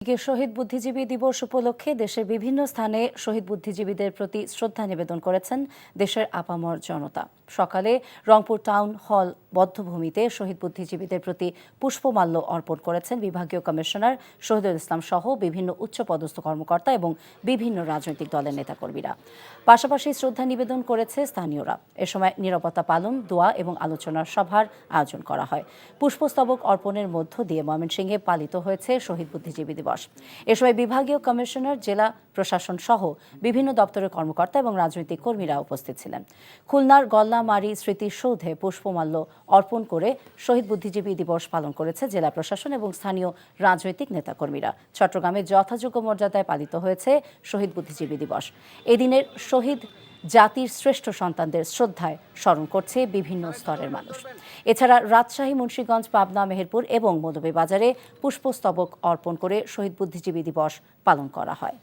এদিকে শহীদ বুদ্ধিজীবী দিবস উপলক্ষে দেশের বিভিন্ন স্থানে শহীদ বুদ্ধিজীবীদের প্রতি শ্রদ্ধা নিবেদন করেছেন দেশের আপামর জনতা। সকালে রংপুর টাউন হল বধ্যভূমিতে শহীদ বুদ্ধিজীবীদের প্রতি পুষ্পমাল্য অর্পণ করেছেন বিভাগীয় কমিশনার শহীদুল ইসলাম সহ বিভিন্ন উচ্চপদস্থ কর্মকর্তা এবং বিভিন্ন রাজনৈতিক দলের নেতাকর্মীরা। পাশাপাশি শ্রদ্ধা নিবেদন করেছে স্থানীয়রা। এ সময় নিরাপত্তা পালন, দোয়া এবং আলোচনার সভার আয়োজন করা হয়। পুষ্পস্তবক অর্পণের মধ্য দিয়ে ময়মনসিংহে পালিত হয়েছে শহীদ বুদ্ধিজীবী দিবস। এ সময় বিভাগীয় কমিশনার, জেলা প্রশাসন সহ বিভিন্ন দপ্তরের কর্মকর্তা এবং রাজনৈতিক কর্মীরা উপস্থিত ছিলেন। খুলনার গল্লামারী স্মৃতিসৌধে পুষ্পমাল্য অর্পণ করে শহীদ বুদ্ধিজীবী দিবস পালন করেছে জেলা প্রশাসন এবং স্থানীয় রাজনৈতিক নেতাকর্মীরা। চট্টগ্রামে যথাযোগ্য মর্যাদায় পালিত হয়েছে শহীদ বুদ্ধিজীবী দিবস। এদিনের শহীদ জাতির শ্রেষ্ঠ সন্তানদের শ্রদ্ধায় স্মরণ করছে বিভিন্ন স্তরের মানুষ। এছাড়া রাজশাহী, মুন্সিগঞ্জ, পাবনা, মেহেরপুর এবং মৌলভীবাজারে পুষ্পস্তবক অর্পণ করে শহীদ বুদ্ধিজীবী দিবস পালন করা হয়।